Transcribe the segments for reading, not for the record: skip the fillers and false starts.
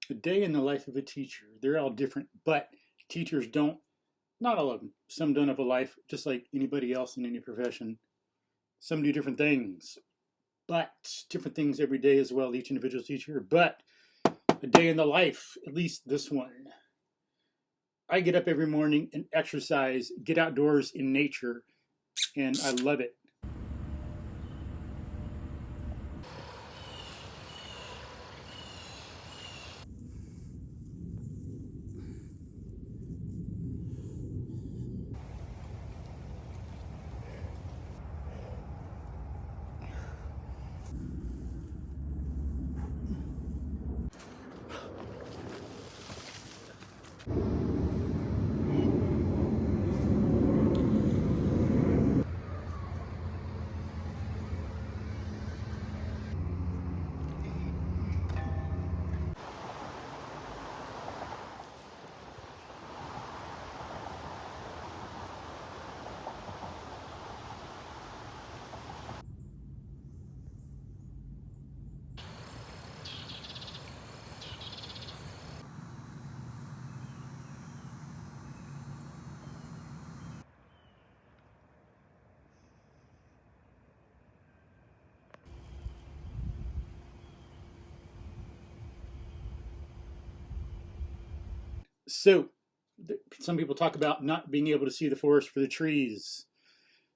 A day in the life of a teacher. They're all different, but teachers don't, not all of them. Some don't have a life just like anybody else in any profession. Some do different things, but different things every day as well, each individual teacher. But a day in the life, at least this one. I get up every morning and exercise, get outdoors in nature, and I love it. So, some people talk about not being able to see the forest for the trees.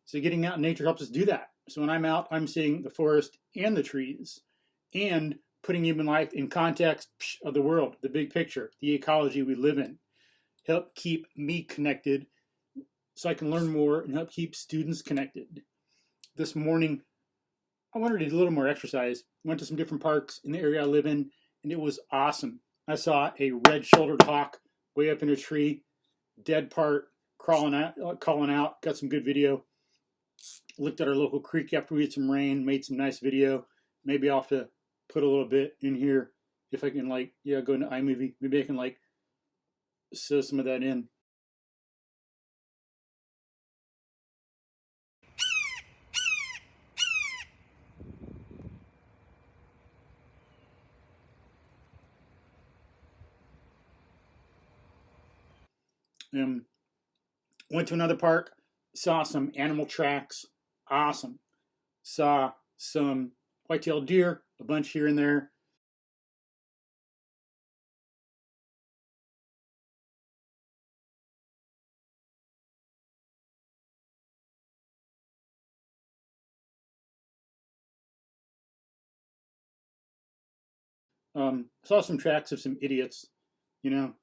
So, getting out in nature helps us do that. So, when I'm out, I'm seeing the forest and the trees and putting human life in context of the world, the big picture, the ecology we live in. Help keep me connected so I can learn more and help keep students connected. This morning, I wanted to do a little more exercise. Went to some different parks in the area I live in, and it was awesome. I saw a red-shouldered hawk way up in a tree, dead part, calling out, got some good video. Looked at our local creek after we had some rain, made some nice video. Maybe I'll have to put a little bit in here if I can, like, go into iMovie. Maybe I can, like, sew some of that in. Went to another park, saw some animal tracks, awesome. Saw some white-tailed deer, a bunch here and there. Saw some tracks of some idiots, you know,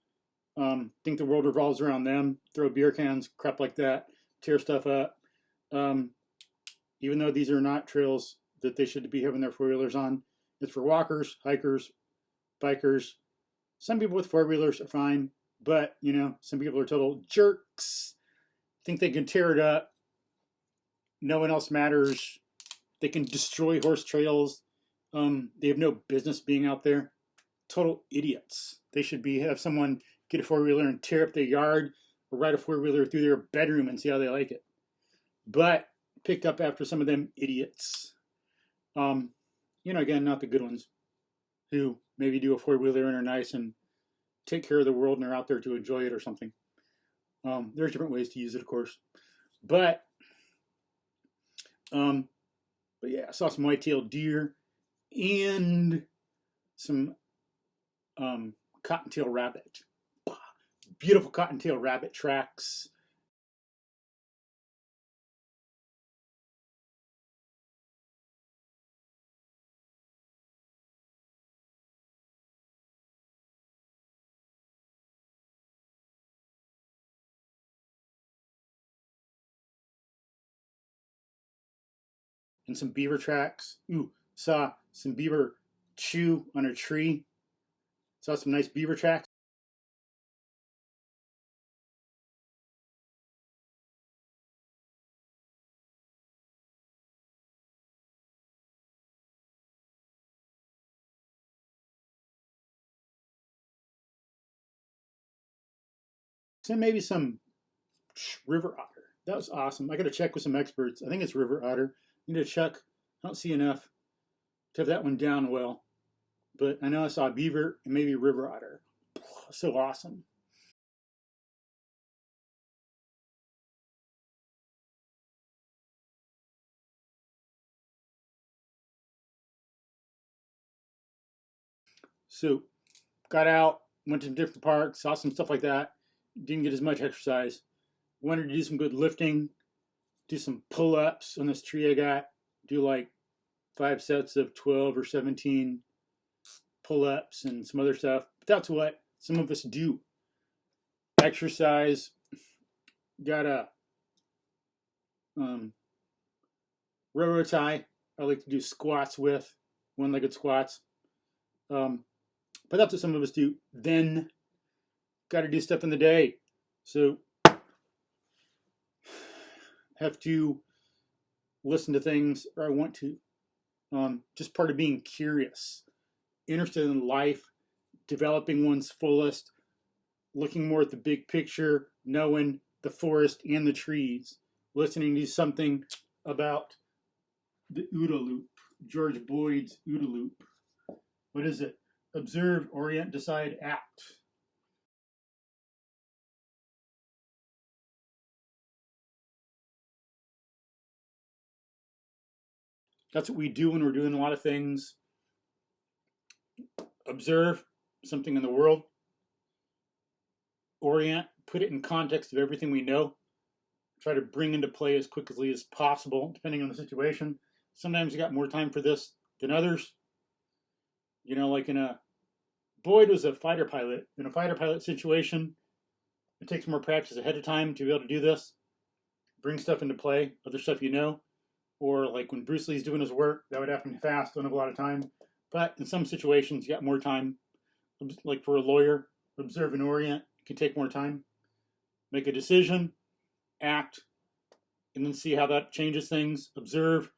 think the world revolves around them, throw beer cans, crap like that, tear stuff up. Even though these are not trails that they should be having their four-wheelers on, it's for walkers, hikers, bikers. Some people with four-wheelers are fine, but, some people are total jerks, think they can tear it up. No one else matters. They can destroy horse trails. They have no business being out there. Total idiots. They should have someone get a four-wheeler and tear up their yard or ride a four-wheeler through their bedroom and see how they like it. But picked up after some of them idiots. Again, not the good ones who maybe do a four-wheeler and are nice and take care of the world and are out there to enjoy it or something. There's different ways to use it, of course. But yeah, I saw some white-tailed deer and some cottontail rabbit. Beautiful cottontail rabbit tracks. And some beaver tracks. Ooh, saw some beaver chew on a tree. Saw some nice beaver tracks. So maybe some river otter. That was awesome. I got to check with some experts. I think it's river otter. I need to check. I don't see enough to have that one down well. but I know I saw a beaver and maybe a river otter. So awesome. So got out, went to different parks, saw some stuff like that. Didn't get as much exercise. Wanted to do some good lifting, do some pull-ups on this tree I got. Do like 5 sets of 12 or 17 pull-ups and some other stuff. But that's what some of us do. Exercise. Got a railroad tie I like to do squats with, one-legged squats. But that's what some of us do. Then got to do stuff in the day. So have to listen to things, or I want to. Just part of being curious, interested in life, developing one's fullest, looking more at the big picture, knowing the forest and the trees, listening to something about the OODA loop, George Boyd's OODA loop. What is it? Observe, orient, decide, act. That's what we do when we're doing a lot of things. Observe something in the world, orient, put it in context of everything we know, try to bring into play as quickly as possible, depending on the situation. Sometimes you got more time for this than others. You know, like Boyd was a fighter pilot. In a fighter pilot situation, it takes more practice ahead of time to be able to do this, bring stuff into play, other stuff you know. Or like when Bruce Lee's doing his work, that would happen fast, don't have a lot of time. But in some situations, you got more time. Like for a lawyer, observe and orient can take more time. Make a decision, act, and then see how that changes things. Observe,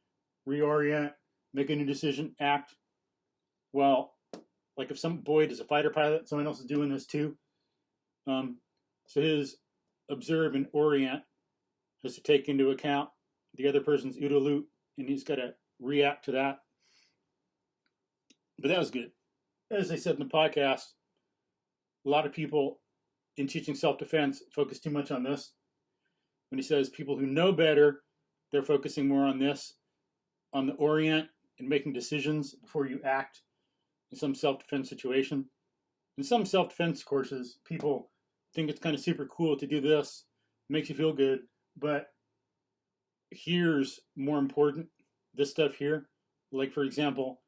reorient, make a new decision, act. Well, like if some Boyd is a fighter pilot, someone else is doing this too. So his observe and orient has to take into account the other person's OODA loop, and he's got to react to that. But that was good. As I said in the podcast, a lot of people in teaching self-defense focus too much on this. When he says people who know better, they're focusing more on this, on the orient and making decisions before you act in some self-defense situation. In some self-defense courses, people think it's kind of super cool to do this, makes you feel good, but here's more important, this stuff here. Like, for example,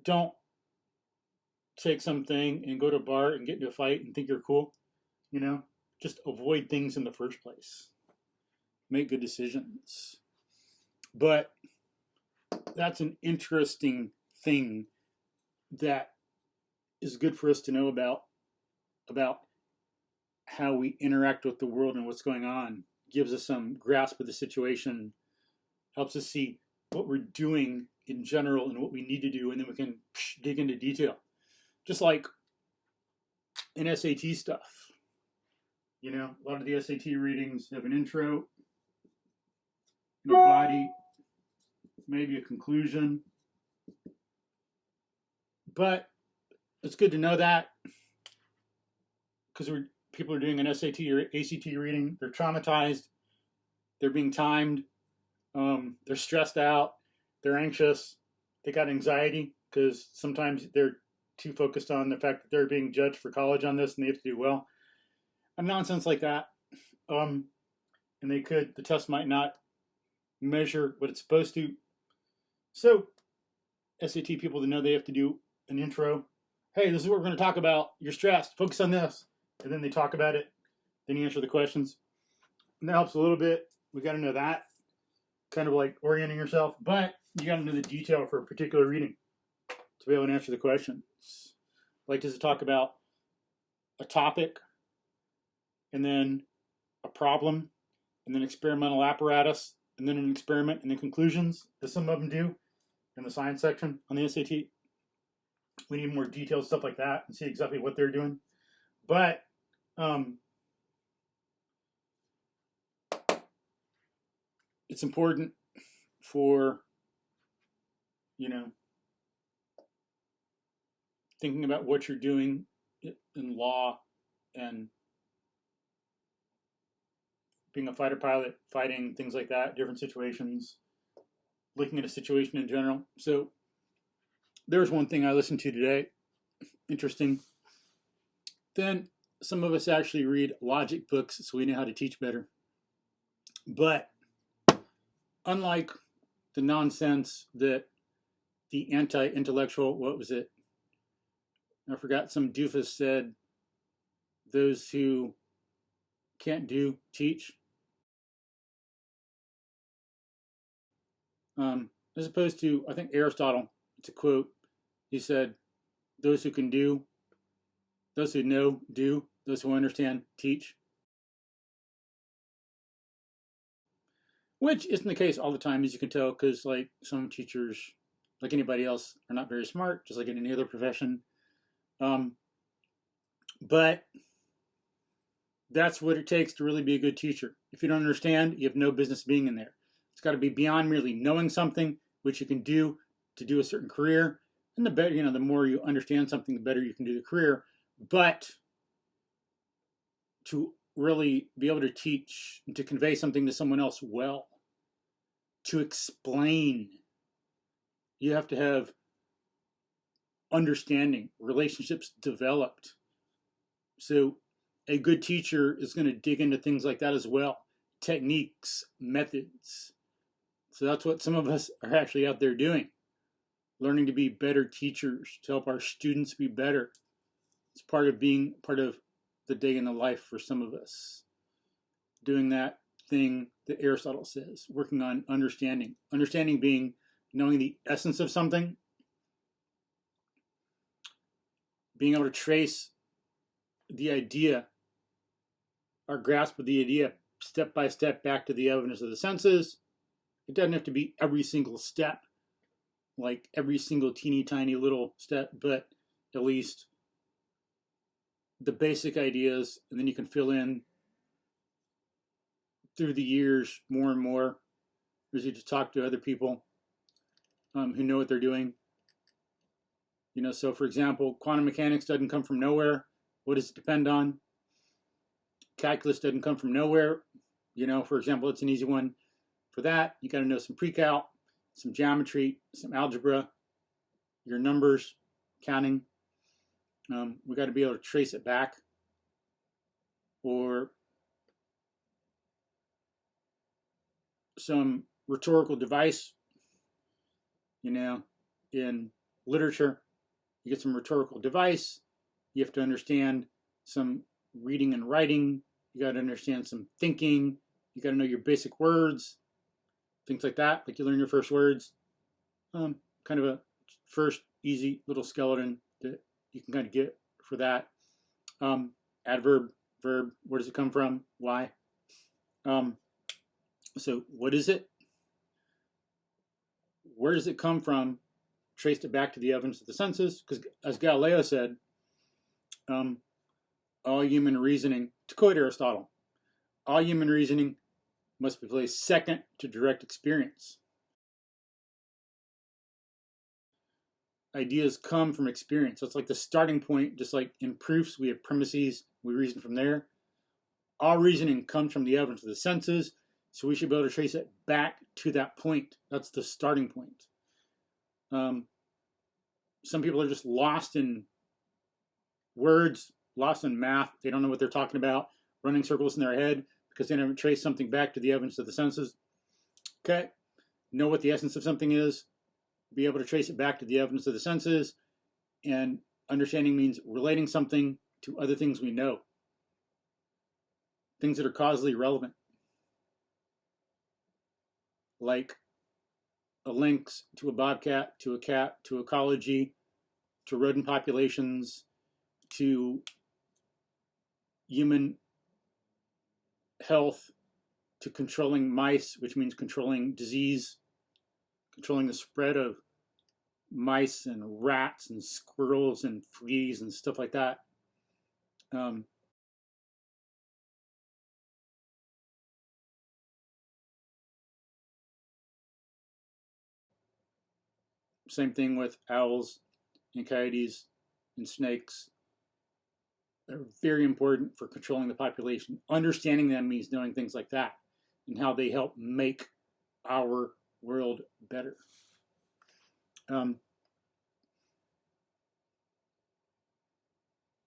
don't take something and go to a bar and get into a fight and think you're cool. You know, just avoid things in the first place. Make good decisions. But that's an interesting thing that is good for us to know about how we interact with the world and what's going on. Gives us some grasp of the situation, helps us see what we're doing in general and what we need to do, and then we can dig into detail. Just like in SAT stuff. You know, a lot of the SAT readings have an intro, a body, maybe a conclusion. But it's good to know that because people are doing an SAT or ACT reading. They're traumatized. They're being timed. They're stressed out. They're anxious. They got anxiety because sometimes they're too focused on the fact that they're being judged for college on this and they have to do well. And nonsense like that. And the test might not measure what it's supposed to. So SAT people to know they have to do an intro. Hey, this is what we're going to talk about. You're stressed. Focus on this. And then they talk about it. Then you answer the questions. And that helps a little bit. We got to know that. Kind of like orienting yourself. But you got to know the detail for a particular reading to be able to answer the questions. Like, does it talk about a topic and then a problem and then experimental apparatus and then an experiment and then conclusions, as some of them do in the science section on the SAT? We need more detailed stuff like that and see exactly what they're doing. But it's important for, thinking about what you're doing in law and being a fighter pilot, fighting, things like that, different situations, looking at a situation in general. So there's one thing I listened to today. Interesting. Then some of us actually read logic books so we know how to teach better. But unlike the nonsense that the anti-intellectual, what was it? I forgot, some doofus said, those who can't do, teach. As opposed to, I think Aristotle, it's a quote, he said, those who can do, those who know, do, those who understand, teach. Which isn't the case all the time, as you can tell, because like some teachers, like anybody else, are not very smart, just like in any other profession. But that's what it takes to really be a good teacher. If you don't understand, you have no business being in there. It's got to be beyond merely knowing something, which you can do to do a certain career. And the better, the more you understand something, the better you can do the career. But to really be able to teach and to convey something to someone else well, to explain, you have to have understanding, relationships developed. So a good teacher is going to dig into things like that as well. Techniques, methods. So that's what some of us are actually out there doing. Learning to be better teachers, to help our students be better. It's part of being part of the day in the life for some of us. Doing that thing that Aristotle says, working on understanding. Understanding being knowing the essence of something, being able to trace the idea, our grasp of the idea, step by step back to the evidence of the senses. It doesn't have to be every single step, like every single teeny tiny little step, but at least the basic ideas, and then you can fill in through the years more and more as you just talk to other people who know what they're doing. So for example, quantum mechanics doesn't come from nowhere. What does it depend on? Calculus doesn't come from nowhere. For example, it's an easy one. For that, you got to know some pre-calc, some geometry, some algebra, your numbers, counting. We got to be able to trace it back, or some rhetorical device. In literature, you get some rhetorical device. You have to understand some reading and writing. You got to understand some thinking. You got to know your basic words, things like that. Like you learn your first words. Kind of a first easy little skeleton that you can kind of get for that. Adverb, verb, where does it come from? Why? So what is it? Where does it come from? Traced it back to the evidence of the senses, because as Galileo said, all human reasoning, to quote Aristotle, all human reasoning must be placed second to direct experience. Ideas come from experience. That's like the starting point. Just like in proofs, we have premises, we reason from there. All reasoning comes from the evidence of the senses, so we should be able to trace it back to that point. That's the starting point. Some people are just lost in words, lost in math. They don't know what they're talking about, running circles in their head because they never trace something back to the evidence of the senses. Okay, know what the essence of something is, be able to trace it back to the evidence of the senses, and understanding means relating something to other things we know, things that are causally relevant, like a lynx to a bobcat, to a cat, to ecology, to rodent populations, to human health, to controlling mice, which means controlling disease, controlling the spread of mice and rats and squirrels and fleas and stuff like that. Same thing with owls and coyotes and snakes are very important for controlling the population. Understanding them means knowing things like that and how they help make our world better.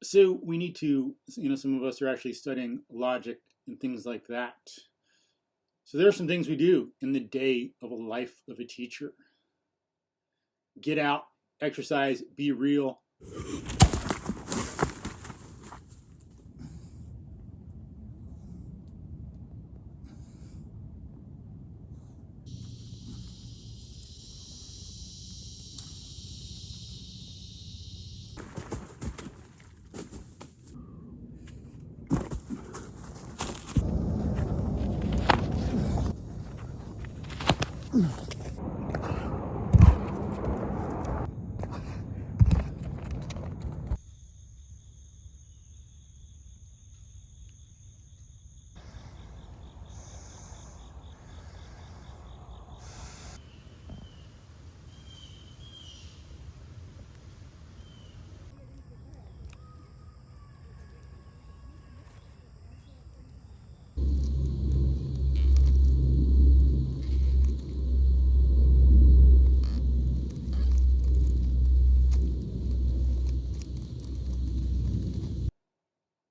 So we need to, some of us are actually studying logic and things like that. So there are some things we do in the day of a life of a teacher. Get out, exercise, be real.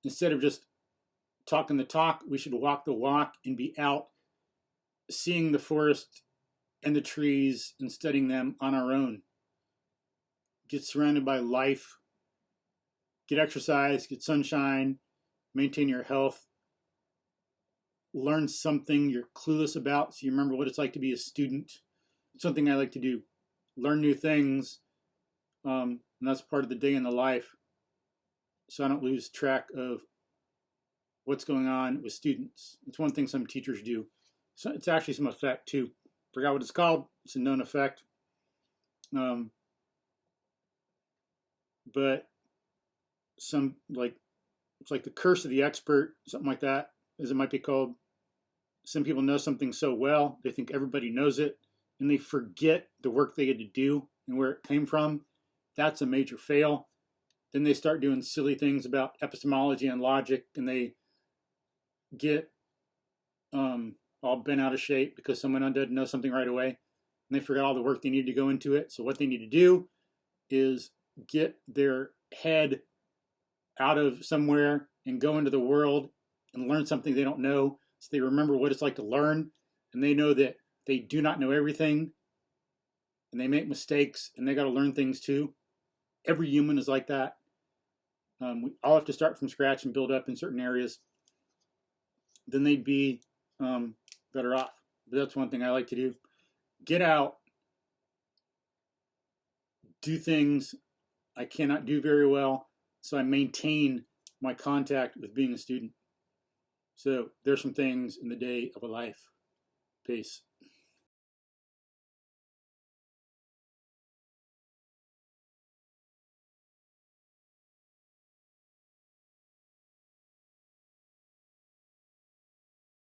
Instead of just talking the talk, we should walk the walk and be out seeing the forest and the trees and studying them on our own. Get surrounded by life, get exercise, get sunshine, maintain your health, learn something you're clueless about so you remember what it's like to be a student. It's something I like to do, learn new things, and that's part of the day in the life, so I don't lose track of what's going on with students. It's one thing some teachers do. So it's actually some effect too. Forgot what it's called. It's a known effect. But some, like, it's like the curse of the expert, something like that, as it might be called. Some people know something so well, they think everybody knows it, and they forget the work they had to do and where it came from. That's a major fail. Then they start doing silly things about epistemology and logic, and they get all bent out of shape because someone didn't know something right away, and they forgot all the work they need to go into it. So what they need to do is get their head out of somewhere and go into the world and learn something they don't know, so they remember what it's like to learn, and they know that they do not know everything, and they make mistakes, and they got to learn things too. Every human is like that. We all have to start from scratch and build up in certain areas. Then they'd be better off. But that's one thing I like to do. Get out, do things I cannot do very well, so I maintain my contact with being a student. So there's some things in the day of a life. Peace.